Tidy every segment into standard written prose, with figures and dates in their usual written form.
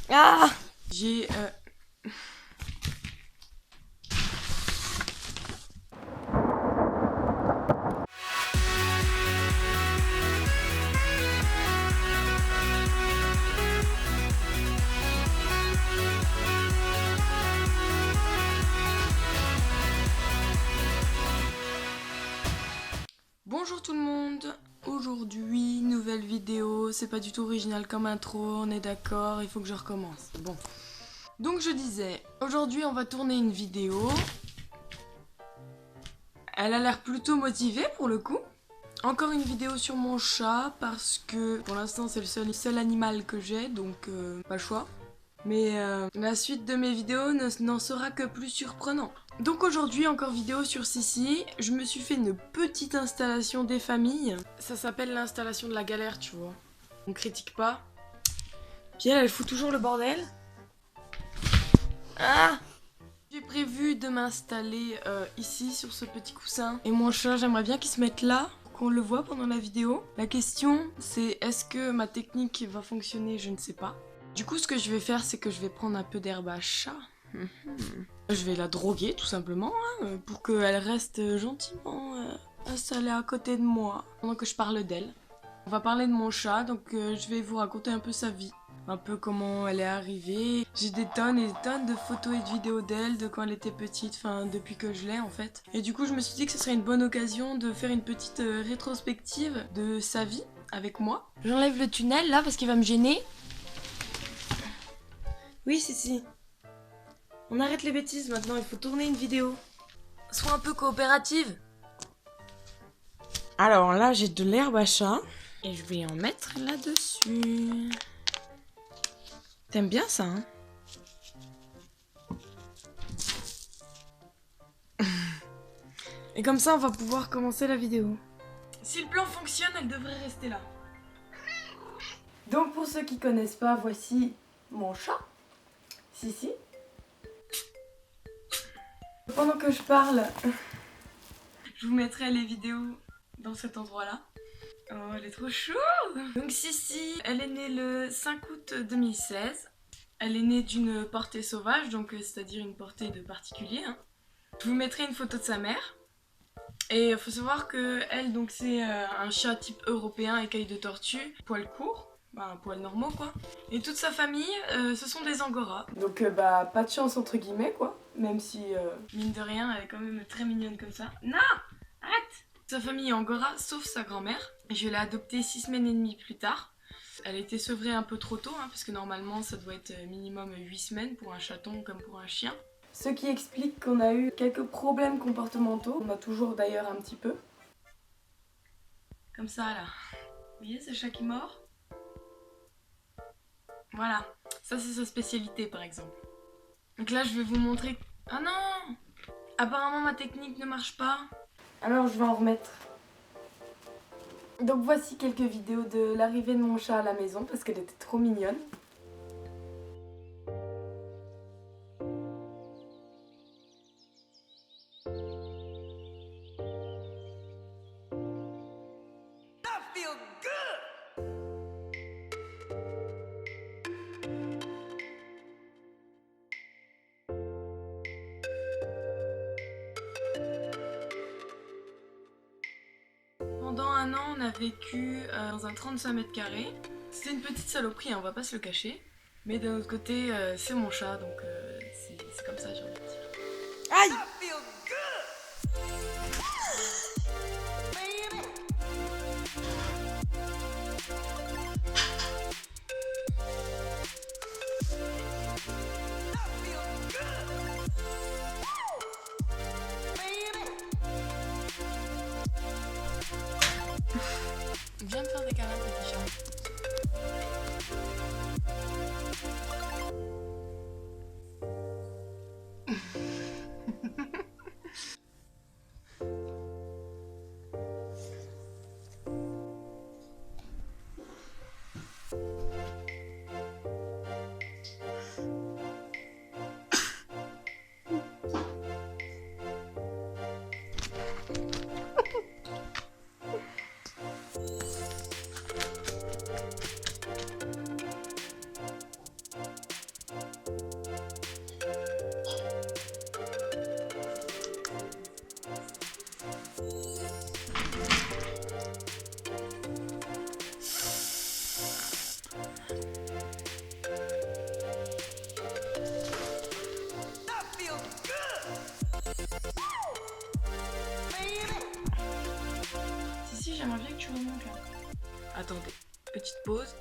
Ah! J'ai... Bonjour tout le monde. Aujourd'hui, nouvelle vidéo. C'est pas du tout original comme intro, on est d'accord, il faut que je recommence. Bon. Donc je disais, aujourd'hui on va tourner une vidéo. Elle a l'air plutôt motivée pour le coup. Encore une vidéo sur mon chat parce que pour l'instant c'est le seul animal que j'ai, donc pas le choix. Mais la suite de mes vidéos n'en sera que plus surprenant. Donc aujourd'hui, encore vidéo sur Sissi. Je me suis fait une petite installation des familles. Ça s'appelle l'installation de la galère, tu vois. On critique pas. Puis elle fout toujours le bordel. Ah! J'ai prévu de m'installer ici, sur ce petit coussin. Et mon chat, j'aimerais bien qu'il se mette là, pour qu'on le voit pendant la vidéo. La question, c'est est-ce que ma technique va fonctionner? Je ne sais pas. Du coup, ce que je vais faire, c'est que je vais prendre un peu d'herbe à chat. Je vais la droguer, tout simplement, hein, pour qu'elle reste gentiment installée à côté de moi, pendant que je parle d'elle. On va parler de mon chat, donc je vais vous raconter un peu sa vie. Un peu comment elle est arrivée. J'ai des tonnes et des tonnes de photos et de vidéos d'elle, de quand elle était petite, enfin depuis que je l'ai en fait. Et du coup, je me suis dit que ce serait une bonne occasion de faire une petite rétrospective de sa vie avec moi. J'enlève le tunnel là parce qu'il va me gêner. Oui, si. On arrête les bêtises maintenant, il faut tourner une vidéo. Sois un peu coopérative. Alors là, j'ai de l'herbe à chat et je vais en mettre là-dessus. T'aimes bien ça, hein? Et comme ça, on va pouvoir commencer la vidéo. Si le plan fonctionne, elle devrait rester là. Donc pour ceux qui connaissent pas, voici mon chat. Sissi. Pendant que je parle, je vous mettrai les vidéos dans cet endroit-là. Oh, elle est trop chou! Donc Sissi, elle est née le 5 août 2016. Elle est née d'une portée sauvage, donc c'est-à-dire une portée de particulier. Hein. Je vous mettrai une photo de sa mère. Et il faut savoir que elle, donc c'est un chat type européen, écaille de tortue, poil court, un poil normaux quoi. Et toute sa famille, ce sont des angoras. Donc pas de chance entre guillemets quoi, même si mine de rien, elle est quand même très mignonne comme ça. Non, arrête. Sa famille est angora, sauf sa grand-mère. Je l'ai adoptée 6 semaines et demie plus tard. Elle a été sevrée un peu trop tôt, hein, parce que normalement ça doit être minimum 8 semaines pour un chaton comme pour un chien. Ce qui explique qu'on a eu quelques problèmes comportementaux. On a toujours d'ailleurs un petit peu. Comme ça là. Vous voyez ce chat qui mord? Voilà. Ça c'est sa spécialité par exemple. Donc là je vais vous montrer... Ah non! Apparemment ma technique ne marche pas. Alors je vais en remettre. Donc voici quelques vidéos de l'arrivée de mon chat à la maison parce qu'elle était trop mignonne. Pendant un an, on a vécu dans un 35 mètres carrés. C'était une petite saloperie, hein, on va pas se le cacher. Mais d'un autre côté, c'est mon chat, donc c'est comme ça, j'ai envie de dire. Aïe! Viens me faire des câlins, petit chat. Attendez, petite pause.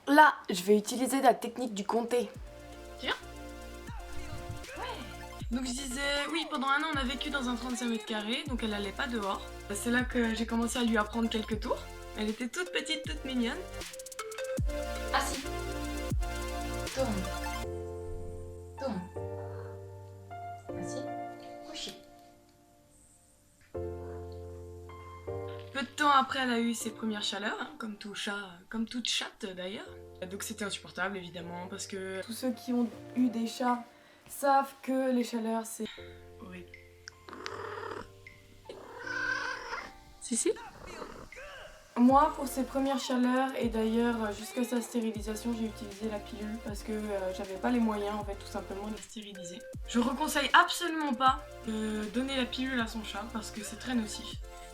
Là, je vais utiliser la technique du compter. Tiens. Ouais. Donc je disais, oui, pendant un an on a vécu dans un 35 mètres carrés, donc elle allait pas dehors. C'est là que j'ai commencé à lui apprendre quelques tours. Elle était toute petite, toute mignonne. Assis. Tourne. Tourne. Assis. Couché. Peu de temps après, elle a eu ses premières chaleurs, hein, comme tout chat, comme toute chatte d'ailleurs. Donc c'était insupportable évidemment parce que Tous ceux qui ont eu des chats savent que les chaleurs c'est horrible. Si. Moi, pour ces premières chaleurs et d'ailleurs jusqu'à sa stérilisation, j'ai utilisé la pilule parce que j'avais pas les moyens en fait tout simplement de Stériliser. Je reconseille absolument pas de donner la pilule à son chat parce que c'est très nocif.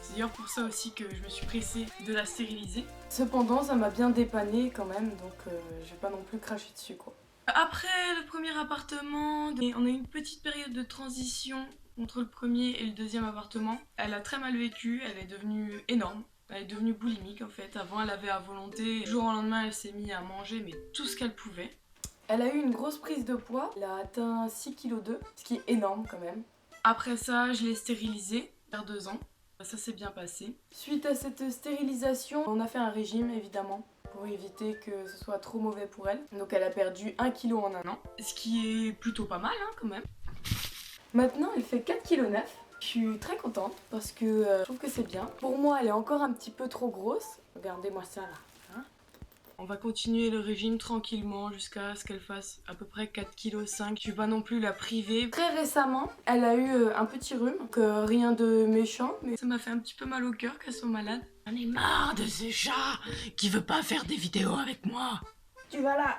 C'est d'ailleurs pour ça aussi que je me suis pressée de la stériliser. Cependant, ça m'a bien dépanné quand même, donc je vais pas non plus cracher dessus quoi. Après le premier appartement, on a eu une petite période de transition entre le premier et le deuxième appartement. Elle a très mal vécu, elle est devenue énorme. Elle est devenue boulimique en fait. Avant elle avait à volonté. Du jour au lendemain elle s'est mise à manger mais tout ce qu'elle pouvait. Elle a eu une grosse prise de poids, elle a atteint 6,2 kg, ce qui est énorme quand même. Après ça je l'ai stérilisée vers 2 ans. Ça s'est bien passé. Suite à cette stérilisation, on a fait un régime évidemment pour éviter que ce soit trop mauvais pour elle. Donc elle a perdu 1 kg en un an. Ce qui est plutôt pas mal hein, quand même. Maintenant elle fait 4,9 kg. Je suis très contente parce que je trouve que c'est bien. Pour moi elle est encore un petit peu trop grosse. Regardez-moi ça là. Hein, on va continuer le régime tranquillement jusqu'à ce qu'elle fasse à peu près 4,5 kg. Je vais pas non plus la priver. très récemment, elle a eu un petit rhume, donc rien de méchant, mais Ça m'a fait un petit peu mal au cœur qu'elle soit malade. J'en ai marre de ce chat qui veut pas faire des vidéos avec moi. tu vas là.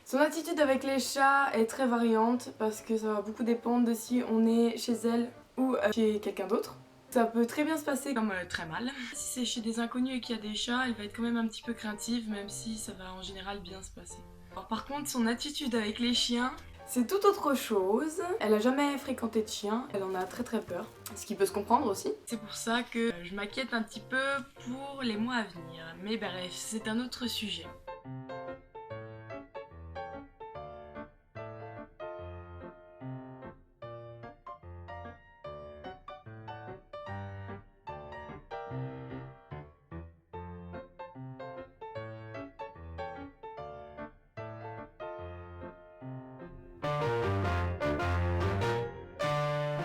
Son attitude avec les chats est très variante parce que ça va beaucoup dépendre de si on est chez elle ou chez quelqu'un d'autre. Ça peut très bien se passer comme très mal. Si c'est chez des inconnus et qu'il y a des chats, elle va être quand même un petit peu craintive, même si ça va en général bien se passer. Alors par contre, son attitude avec les chiens, c'est tout autre chose. Elle a jamais fréquenté de chien, elle en a très peur. Ce qui peut se comprendre aussi. C'est pour ça que je m'inquiète un petit peu pour les mois à venir. Mais bref, c'est un autre sujet.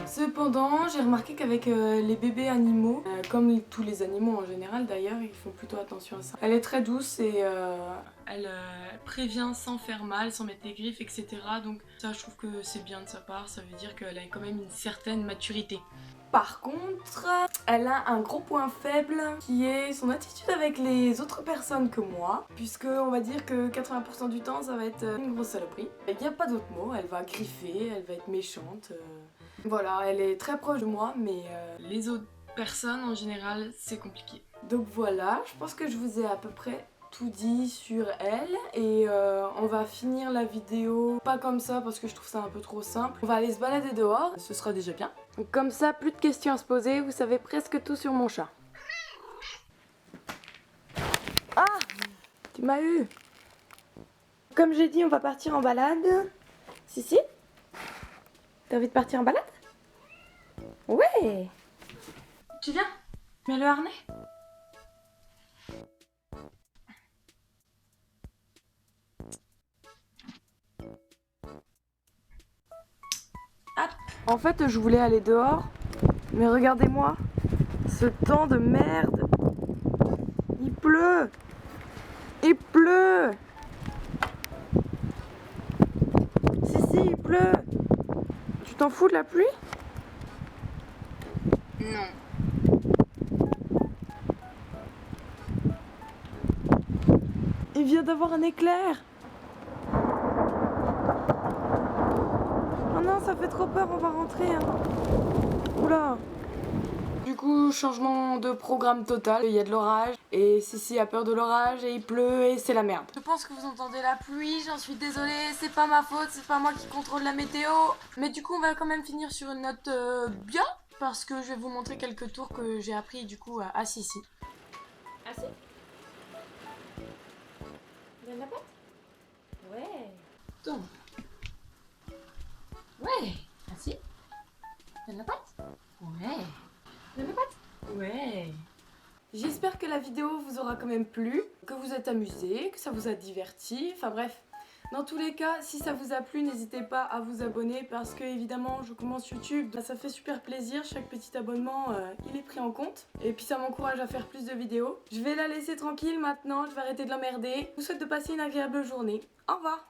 Cependant, j'ai remarqué qu'avec les bébés animaux, comme tous les animaux en général d'ailleurs, ils font plutôt attention à ça. Elle est très douce et elle prévient sans faire mal, sans mettre des griffes, etc. Donc ça, je trouve que c'est bien de sa part. Ça veut dire qu'elle a quand même une certaine maturité. Par contre, elle a un gros point faible qui est son attitude avec les autres personnes que moi, puisque on va dire que 80% du temps ça va être une grosse saloperie. Il n'y a pas d'autre mot, elle va griffer, elle va être méchante. Voilà, elle est très proche de moi, mais les autres personnes en général c'est compliqué. Donc voilà, je pense que je vous ai à peu près tout dit sur elle et on va finir la vidéo pas comme ça parce que je trouve ça un peu trop simple. On va aller se balader dehors, ce sera déjà bien. Donc comme ça, plus de questions à se poser, vous savez presque tout sur mon chat. Ah, tu m'as eu. Comme j'ai dit, on va partir en balade. Si, t'as envie de partir en balade? Ouais. Tu viens? Mets le harnais. Hop. En fait, je voulais aller dehors, mais regardez-moi, ce temps de merde. Il pleut. Il pleut. Si, il pleut. Tu t'en fous de la pluie? Non. Il vient d'avoir un éclair. Oh non, ça fait trop peur, on va rentrer. Hein. Oula. Du coup, changement de programme total. Il y a de l'orage et Sissi a peur de l'orage et il pleut et c'est la merde. Je pense que vous entendez la pluie, j'en suis désolée, c'est pas ma faute, c'est pas moi qui contrôle la météo. Mais du coup, on va quand même finir sur une note bien parce que je vais vous montrer quelques tours que j'ai appris du coup à Sissi. Assis. Donne la patte. Ouais. Tombe. Ouais. Assis. Donne la patte. Ouais. Donne la patte. Ouais. J'espère que la vidéo vous aura quand même plu, que vous êtes amusés, que ça vous a diverti, enfin bref. Dans tous les cas, si ça vous a plu, n'hésitez pas à vous abonner parce que évidemment je commence YouTube, ça fait super plaisir, chaque petit abonnement il est pris en compte et puis ça m'encourage à faire plus de vidéos. Je vais la laisser tranquille maintenant, je vais arrêter de l'emmerder. Je vous souhaite de passer une agréable journée. Au revoir.